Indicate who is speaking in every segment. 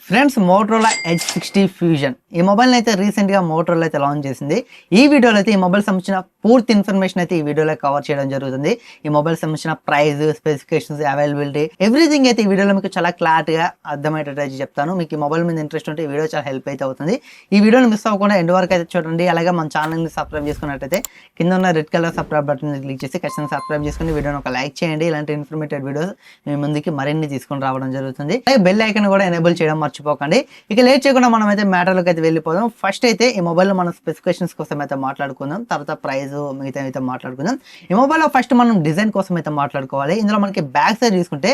Speaker 1: Friends, Motorola edge 60 fusion ఈ mobile అయితే recent గా మోటరోలా అయితే లాంచ్ చేసింది. ఈ వీడియోలో అయితే ఈ మొబైల్ సంబంధించిన పూర్తి ఇన్ఫర్మేషన్ అయితే ఈ వీడియోలో కవర్ చేయడం జరుగుతుంది. ఈ మొబైల్ సంబంధించిన ప్రైస్, స్పెసిఫికేషన్స్, అవైలబిలిటీ, ఎవ్రీథింగ్ అయితే ఈ వీడియోలో మీకు చాలా క్లారిటీగా అర్థమయ్యేటట్టు చెప్తాను. మీకు ఈ మొబైల్ మీద ఇంట్రెస్ట్ ఉంటే ఈ వీడియో చాలా హెల్ప్ అయితే అవుతుంది. ఈ వీడియోని మిస్ అవ్వకుండా ఎండ్ వరకు అయితే చూడండి. అలాగే మన ఛానల్ ని సబ్స్క్రైబ్ చేసుకున్నట్టయితే కింద ఉన్న red colour subscribe button click చేసి ఖచ్చితంగా సబ్స్క్రైబ్ చేసుకుని వీడియోని ఒక లైక్ చేయండి. ఇలాంటి ఇన్ఫర్మేటివ్ వీడియోస్ మీ ముందుకి మరిన్ని తీసుకొని రావడం జరుగుతుంది. అలాగే బెల్ ఐకాన్ కూడా ఎనేబుల్ చేయడం మర్చిపోకండి. ఇక లేట్ చేయకుండా మనం అయితే మ్యాటర్లోకి అయితే వెళ్ళిపోదాం. ఫస్ట్ అయితే ఈ మొబైల్లో మనం స్పెసిఫికేషన్స్ కోసం అయితే మాట్లాడుకుందాం. తర్వాత ప్రైస్ మిగతా అయితే మాట్లాడుకుందాం. ఈ మొబైల్లో ఫస్ట్ మనం డిజైన్ కోసం అయితే మాట్లాడుకోవాలి. ఇందులో మనకి బ్యాక్ సైడ్ చూసుకుంటే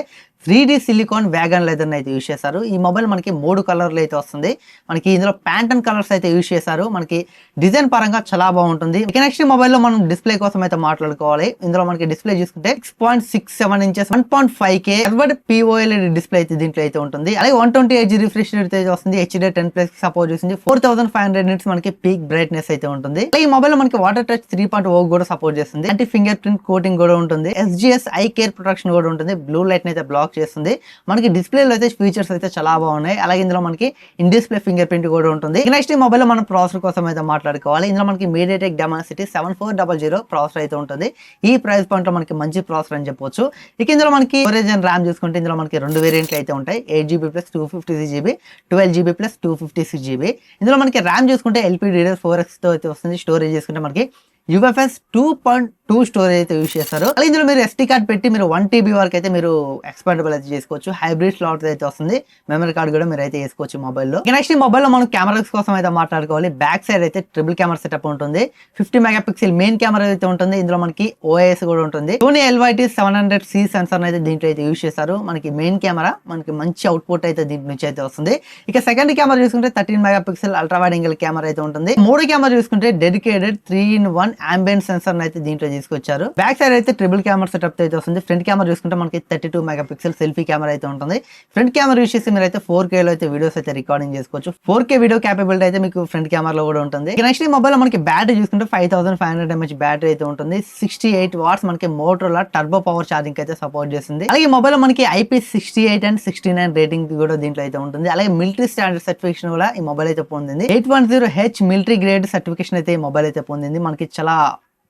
Speaker 1: 3D సిలికాన్ వ్యాగన్ లెదర్ అయితే యూజ్ చేశారు. ఈ మొబైల్ మనకి 3 కలర్లు అయితే వస్తుంది. మనకి ఇందులో ప్యాంటన్ కలర్స్ అయితే యూజ్ చేశారు. మనకి డిజైన్ పరంగా చాలా బాగుంటుంది. ఇక నెక్స్ట్ మొబైల్లో మనం డిస్ప్లే కోసం అయితే మాట్లాడుకోవాలి. ఇందులో మనకి డిస్ప్లే చూసుకుంటే 6.67 inches 1.5K convert POLED display అయితే దీంట్లో అయితే ఉంటుంది. అలాగే 128Hz రిఫ్రెష్ రేట్ అయితే వస్తుంది. HD10+ సపోర్ట్ చేసింది. 4500 నిట్స్ మనకి పీక్ బ్రైట్నెస్ అయితే ఉంటుంది. ఈ మొబైల్ మనకి వాటర్ టచ్ 3.0 కూడా సపోర్ట్ చేస్తుంది. అంటే ఫింగర్ ప్రింట్ కోటింగ్ కూడా ఉంటుంది. SGS ఐ కేర్ ప్రొటెక్షన్ కూడా ఉంటుంది. బ్లూ లైట్ అయితే బ్లాక్ చేస్తుంది. మనకి డిస్ప్లేలో అయితే ఫీచర్స్ అయితే చాలా బాగున్నాయి. అలాగే ఇందులో మనకి ఇన్ డిస్ప్లే ఫింగర్ ప్రింట్ కూడా ఉంటుంది. నెక్స్ట్ ఈ మొబైల్ లో మనం ప్రాసెసర్ కోసం అయితే మాట్లాడుకోవాలి. ఇందులో మనకి MediaTek Dimensity 7400 ప్రాసెసర్ అయితే ఉంటుంది. ఈ ప్రైస్ పాయింట్ లో మనకి మంచి ప్రాసెసర్ అని చెప్పొచ్చు. ఇక ఇందులో మనకి స్టోరేజ్ అండ్ ర్యామ్ చూసుకుంటే ఇందులో మనకి 2 వేరియంట్లు అయితే ఉంటాయి. 8GB + 256GB, 12GB + 256GB. ఇందులో మనకి ర్యామ్ చూసుకుంటే LPDDR4X తో అయితే వస్తుంది. స్టోరేజ్ చేసుకుంటే మనకి UFS 2.2 స్టోరేజ్ అయితే యూజ్ చేస్తారు. అలాగే ఇందులో మీరు SD కార్డ్ పెట్టి మీరు 1TB వరకు అయితే మీరు ఎక్స్పాండబుల్ అయితే చేసుకోవచ్చు. హైబ్రిడ్ స్లాట్ అయితే వస్తుంది. మెమరీ కార్డ్ కూడా మీరు అయితే వేసుకోవచ్చు మొబైల్లో. నెక్స్ట్ ఈ మొబైల్లో మనం కెమెరాస్ కోసం అయితే మాట్లాడుకోవాలి. బ్యాక్ సైడ్ అయితే ట్రిపుల్ కెమెరా సెటప్ ఉంటుంది. 50 మెగాపిక్సెల్ మెయిన్ కెమెరా అయితే ఉంటుంది. ఇందులో మనకి OIS కూడా ఉంటుంది. Sony LYT 700C సెన్సర్ అయితే దీంట్లో అయితే యూజ్ చేస్తారు. మనకి మెయిన్ కెమెరా మనకి మంచి అవుట్పుట్ అయితే దీంట్ నుంచి అయితే వస్తుంది. ఇక సెకండ్ కెమెరా చూసుకుంటే 13 megapixel ultra wide angle camera అయితే ఉంటుంది. మూడో కెమెరా చూసుకుంటే డెడికేటెడ్ 3-in-1 ambient సెన్సర్ అయితే దీంట్లో తీసుకొచ్చారు. బ్యాక్ సైడ్ అయితే ట్రిపుల్ కెమెరా సెటప్ అయితే వస్తుంది. ఫ్రంట్ కెమెరా చూసుకుంటే మనకి 32 మెగాపిక్సెల్ సెల్ఫీ కెమెరా అయితే ఉంటుంది. ఫ్రంట్ కెమెరా యూస్ చేసి మీరు అయితే 4K లో అయితే వీడియోస్ అయితే రికార్డింగ్ చేసుకోవచ్చు. 4K వీడియో క్యాపబిలిటీ అయితే మీకు ఫ్రంట్ కెమెరాలో కూడా ఉంటుంది. నెక్స్ట్ ఈ మొబైల్ లో మనకి బ్యాటరీ చూసుకుంటే 5500 mAh బ్యాటరీ అయితే ఉంటుంది. 68 వాట్స్ మనకి మోటరోలా టర్బో పవర్ ఛార్జింగ్ అయితే సపోర్ట్ చేస్తుంది. అలాగే ఈ మొబైల్ లో మనకి IP68 అండ్ 69 రేటింగ్ కూడా దీంట్లో అయితే ఉంటుంది. అలాగే మిలిటరీ స్టాండర్డ్ సర్టిఫికేషన్ కూడా ఈ మొబైల్ అయితే పొందింది. 810H మిలిటరీ గ్రేడ్ సర్టిఫికేషన్ అయితే ఈ మొబైల్ అయితే పొందింది. మనకి చాలా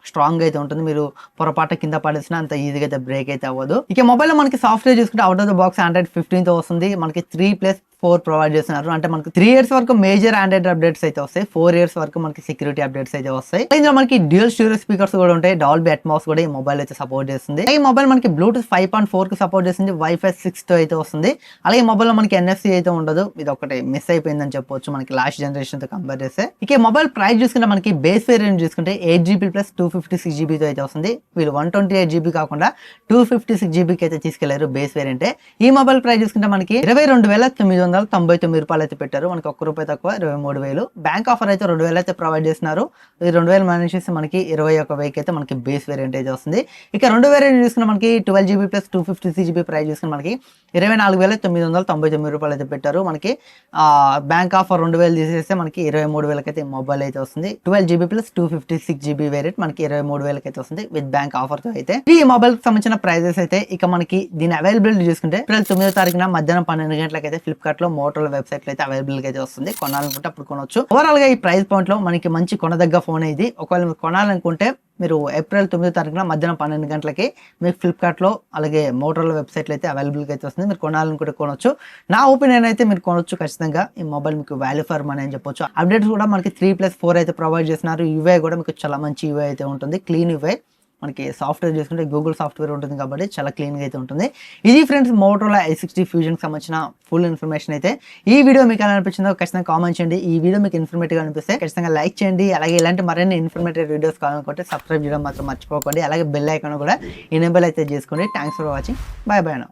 Speaker 1: స్ట్రాంగ్ అయితే ఉంటుంది. మీరు పొరపాటు కింద పడేసినా అంత ఈజీగా అయితే బ్రేక్ అయితే అవ్వదు. ఇక మొబైల్ లో మనకి సాఫ్ట్వేర్ చూసుకుంటే out of the box Android 15 తో వస్తుంది. మనకి 3+4 ప్రొవైడ్ చేస్తున్నారు. అంటే మనకి 3 years వరకు మేజర్ ఆండ్రాయిడ్ అప్డేట్స్ అయితే వస్తాయి. 4 years వరకు మనకి సెక్యూరిటీ అప్డేట్స్ అయితే వస్తాయి. ఇందులో మనకి డ్యూయల్ స్టీరియో స్పీకర్స్ కూడా ఉంటాయి. డాల్బీ అట్మాస్ కూడా ఈ మొబైల్ అయితే సపోర్ట్ చేస్తుంది. ఈ మొబైల్ మనకి బ్లూటూత్ 5.4 కి సపోర్ట్ చేస్తుంది. Wi-Fi 6 తో అయితే వస్తుంది. అలాగే ఈ మొబైల్ లో మనకి NFC అయితే ఉండదు. ఇది ఒకటి మిస్ అయిపోయిందని చెప్పొచ్చు మనకి లాస్ట్ జనరేషన్ తో కంపేర్ చేస్తే. ఇక మొబైల్ ప్రైస్ చూసుకుంటే మనకి బేస్ వేరియంట్ చూసుకుంటే 8GB + 256GB తో అయితే వస్తుంది. వీళ్ళు 128GB కాకుండా 256GB కి అయితే తీసుకెళ్లారు బేస్ వేరియంటే. ఈ మొబైల్ ప్రైస్ చూసుకుంటే మనకి 22,999 రూపాయలు అయితే పెట్టారు. మనకి ₹1 తక్కువ 23,000. బ్యాంక్ ఆఫర్ అయితే 2,000 అయితే ప్రొవైడ్ చేస్తున్నారు. ఈ 2,000 మైనస్ చేస్తే మనకి 21,000 అయితే మనకి బేస్ వేరియంట్ అయితే వస్తుంది. ఇక 2 వేరియంట్ చూసుకున్న మనకి 12GB + 256GB ప్రైస్ చూసుకుని మనకి 24,999 రూపాయలు అయితే పెట్టారు. మనకి బ్యాంక్ ఆఫర్ 2,000 తీసేస్తే మనకి 23,000 అయితే మొబైల్ అయితే వస్తుంది. 12GB + 256GB వేరియంట్ మనకి 23,000 అయితే వస్తుంది విత్ బ్యాంక్ ఆఫర్ తో అయితే. ఈ మొబైల్ కి సంబంధించిన ప్రైజెస్ అయితే ఇక మనకి దీని అవైలబిలిటీ చూసుకుంటే April 9వ తారీఖున మధ్యాహ్నం 12 గంటలకు అయితే ఫ్లిప్కార్ట్ లో మోటరోలా వెబ్సైట్ లో అయితే అవైలబుల్ అయితే వస్తుంది. కొనాలనుకుంటే అప్పుడు కొనొచ్చు. ఓవరాల్ గా ఈ ప్రైస్ పాయింట్ లో మనకి మంచి కొనదగ్గ ఫోన్ ఇది. ఒకవేళ మీరు కొనాలనుకుంటే మీరు April 9వ తారీఖున మధ్యాహ్నం 12 గంటలకి మీకు ఫ్లిప్కార్ట్ లో అలాగే మోటరోలా వెబ్సైట్ లో అయితే అవైలబుల్ అయితే వస్తుంది. మీరు కొనాలనుకుంటే కొనొచ్చు. నా ఒపీనియన్ అయితే మీరు కొనొచ్చు ఖచ్చితంగా. ఈ మొబైల్ మీకు వాల్యూ ఫర్ మనీ అని చెప్పొచ్చు. అప్డేట్స్ కూడా మనకి 3+4 అయితే ప్రొవైడ్ చేస్తున్నారు. UI కూడా మీకు చాలా మంచి UI అయితే ఉంటుంది. Clean UI. మనకి సాఫ్ట్వేర్ చేసుకుంటే గూగుల్ సాఫ్ట్వేర్ ఉంటుంది కాబట్టి చాలా క్లీన్గా అయితే ఉంటుంది. ఇది ఫ్రెండ్స్ మోటరోలా ఎడ్జ్60 ఫ్యూజన్కి సంబంధించిన ఫుల్ ఇన్ఫర్మేషన్ అయితే. ఈ వీడియో మీకు ఎలా అనిపించిందో ఖచ్చితంగా కామెంట్ చేయండి. ఈ వీడియో మీకు ఇన్ఫర్మేటివ్గా అనిపిస్తే ఖచ్చితంగా లైక్ చేయండి. అలాగే ఇలాంటి మరిన్ని ఇన్ఫర్మేటివ్ వీడియోస్ కావాలనుకుంటే సబ్స్క్రైబ్ చేయడం మాత్రం మర్చిపోకండి. అలాగే బెల్ ఐకాన్ కూడా ఎనేబుల్ అయితే చేసుకోండి. Thanks for watching. By by now.